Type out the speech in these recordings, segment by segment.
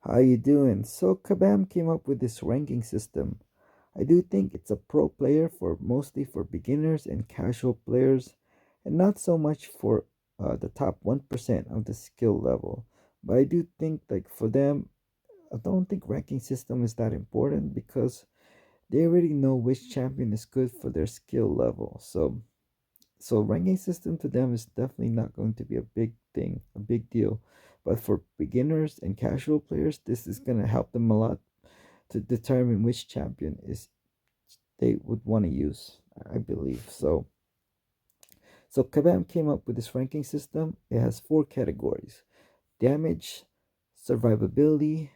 How you doing? So Kabam came up with this ranking system. I do think it's a pro player for mostly for beginners and casual players, and not so much for the top 1% of the skill level. But I do think like for them, I don't think ranking system is that important because they already know which champion is good for their skill level. So ranking system to them is definitely not going to be a big thing, a big deal. But for beginners and casual players, this is going to help them a lot to determine which champion is they would want to use, I believe. So Kabam came up with this ranking system. It has four categories: damage, survivability,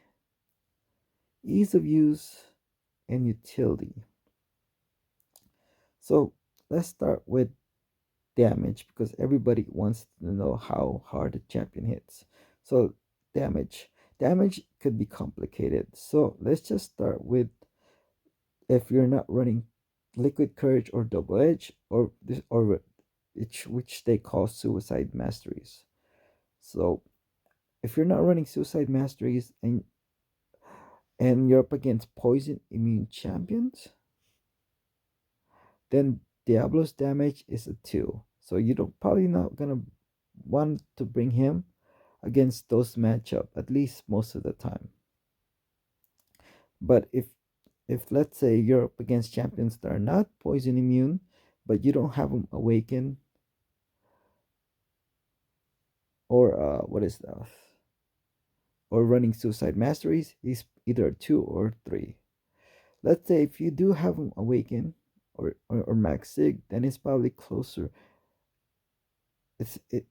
ease of use, and utility. So let's start with damage because everybody wants to know how hard a champion hits. So damage. Damage could be complicated. So let's just start with if you're not running liquid courage or double edge or this or which they call suicide masteries. So if you're not running suicide masteries and you're up against poison immune champions, then Diablo's damage is a 2. So you don't probably not gonna want to bring him against those matchup at least most of the time. But if let's say you're up against champions that are not poison immune, but you don't have them awaken or what is that? Or running suicide masteries, he's either a 2 or 3. Let's say if you do have him awaken or max sig, then it's probably closer.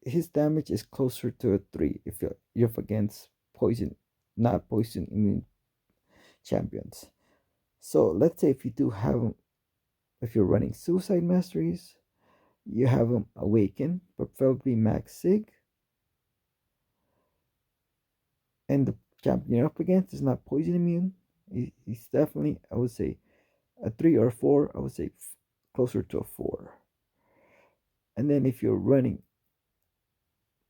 His damage is closer to a 3 if you're up against poison, not poison immune champions. So let's say if you do have them, if you're running suicide masteries, you have them awaken, preferably max sig, and the champion you're up against is not poison immune. He's definitely, I would say, a 3 or 4. I would say closer to a 4. And then if you're running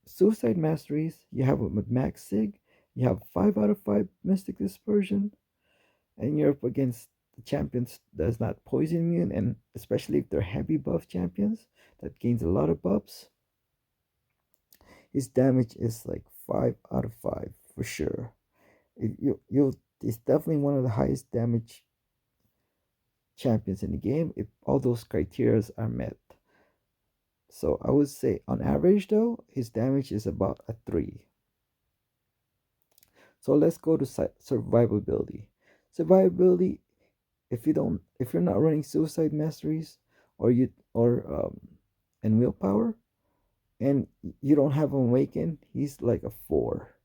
suicide masteries, you have them with max sig. You have 5 out of 5 mystic dispersion, and you're up against the champions that's not poison immune, and especially if they're heavy buff champions that gains a lot of buffs, his damage is like 5 out of 5 for sure. You'll it's definitely one of the highest damage champions in the game if all those criteria are met. So I would say on average though, his damage is about a 3. So let's go to survivability. Survivability, if you're not running suicide masteries or you or and willpower, and you don't have him awaken, he's like a 4.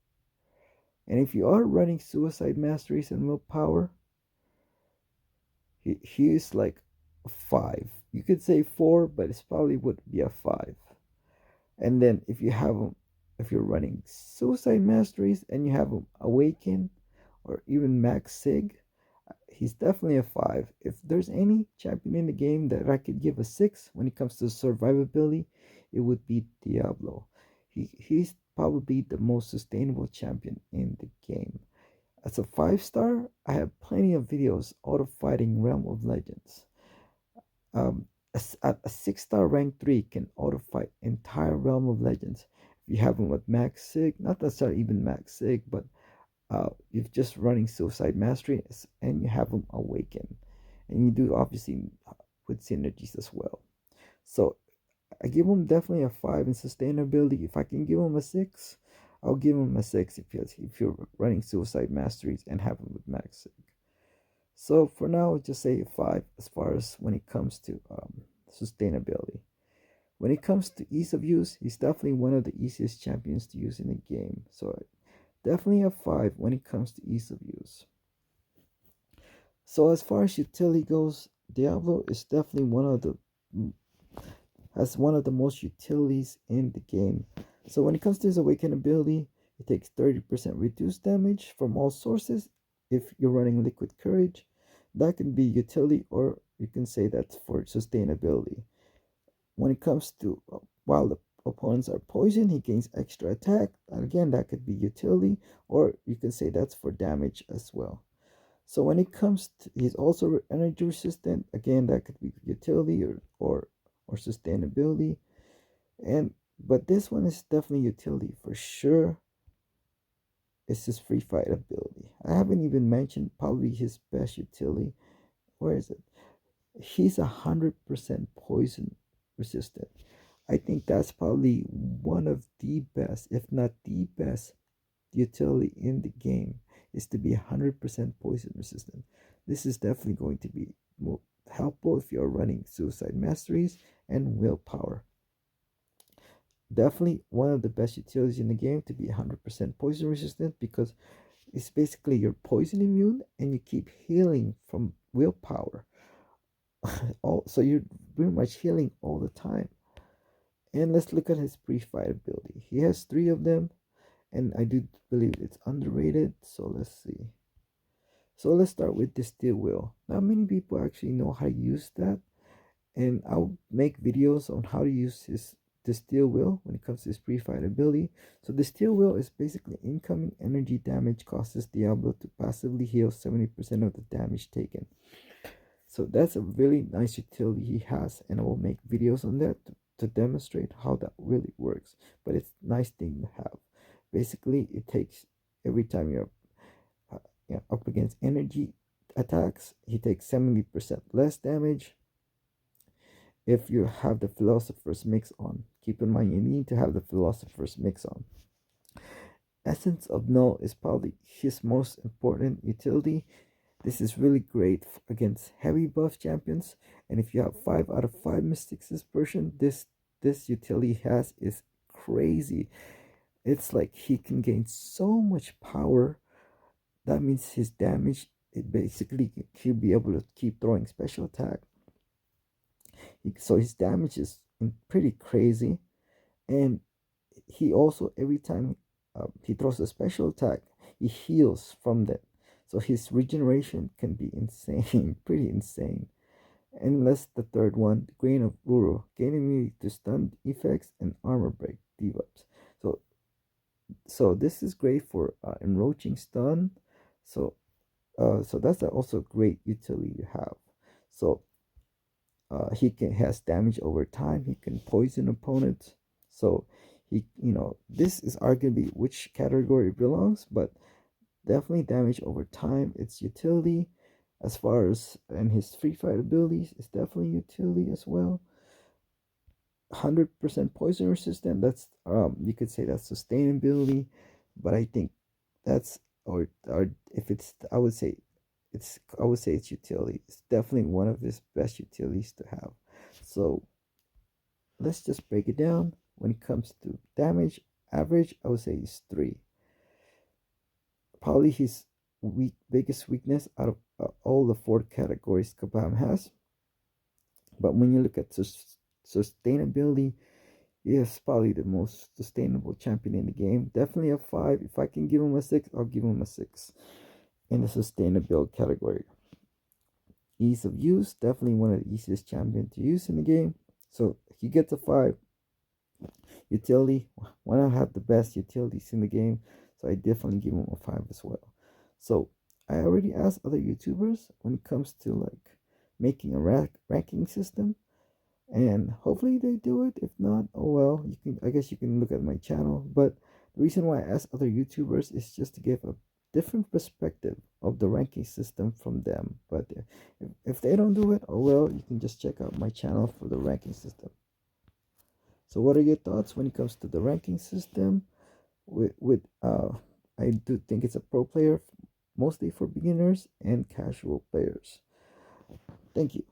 And if you are running suicide masteries and willpower, he is like a 5. You could say 4, but it's probably would be a 5. And then if you're running suicide masteries and you have him awaken or even max sig, he's definitely a 5. If there's any champion in the game that I could give a 6 when it comes to survivability, it would be Diablo. He's probably the most sustainable champion in the game. As a 5 star, I have plenty of videos auto fighting Realm of Legends. Um, a 6 star rank 3 can auto fight entire Realm of Legends. If you have him with max sig, not necessarily even max sig, but you're just running Suicide Mastery and you have them awaken. And you do obviously with synergies as well. So I give him definitely a 5 in sustainability. If I can give him a 6, I'll give him a 6 if you're running Suicide Masteries and have him with max sig. So for now, I'll just say a 5 as far as when it comes to sustainability. When it comes to ease of use, he's definitely one of the easiest champions to use in the game. So definitely a 5 when it comes to ease of use. So as far as utility goes, Diablo is definitely one of the most utilities in the game. So when it comes to his awaken ability, it takes 30% reduced damage from all sources if you're running liquid courage. That can be utility, or you can say that's for sustainability. When it comes to opponents are poisoned, he gains extra attack. And again, that could be utility, or you can say that's for damage as well. So when it comes to, he's also energy resistant. Again, that could be utility or sustainability. And but this one is definitely utility for sure. It's his free fight ability. I haven't even mentioned probably his best utility. Where is it? He's 100% poison resistant. I think that's probably one of the best, if not the best, utility in the game is to be 100% poison resistant. This is definitely going to be more helpful if you're running suicide masteries and willpower. Definitely one of the best utilities in the game to be 100% poison resistant, because it's basically you're poison immune and you keep healing from willpower. So you're pretty much healing all the time. And let's look at his pre-fight ability. He has three of them, and I do believe it's underrated. So let's see. So let's start with the steel wheel. Not many people actually know how to use that, and I'll make videos on how to use the steel wheel when it comes to his pre-fight ability. So the steel wheel is basically incoming energy damage causes Diablo to passively heal 70% of the damage taken. So that's a really nice utility he has, and I will make videos on that to demonstrate how that really works. But it's a nice thing to have. Basically, it takes every time you're up against energy attacks, he takes 70% less damage if you have the Philosopher's Mix on. Keep in mind, you need to have the Philosopher's Mix on. Essence of Null is probably his most important utility. This is really great against heavy buff champions, and if you have 5 out of 5 Mystics version, this utility he has is crazy. It's like he can gain so much power. That means his damage, it basically he'll be able to keep throwing special attack. So his damage is pretty crazy, and he also every time he throws a special attack, he heals from that. So his regeneration can be insane, pretty insane. And let's the third one, Grain of Uru, gain immunity to stun effects and armor break debuffs. So this is great for enroaching stun. So so that's also great utility to have. So he can has damage over time. He can poison opponents. So this is arguably which category it belongs, but definitely damage over time. It's utility. As far as and his free fight abilities, it's definitely utility as well. 100% poison resistant. That's you could say that's sustainability, but I think that's or if it's I would say it's utility. It's definitely one of his best utilities to have. So let's just break it down. When it comes to damage, average, I would say is 3. Probably his biggest weakness out of all the 4 categories Kabam has. But when you look at sustainability, he is probably the most sustainable champion in the game. Definitely a 5. If I can give him a 6, I'll give him a 6 in the sustainability category. Ease of use, definitely one of the easiest champions to use in the game. So he gets a 5. Utility, why not have the best utilities in the game? So I definitely give him a 5 as well. So I already asked other YouTubers when it comes to like making a ranking system, and hopefully they do it. If not, oh well, I guess you can look at my channel. But the reason why I ask other YouTubers is just to give a different perspective of the ranking system from them. But if they don't do it, oh well, you can just check out my channel for the ranking system. So what are your thoughts when it comes to the ranking system? With I do think it's a pro player, mostly for beginners and casual players. Thank you.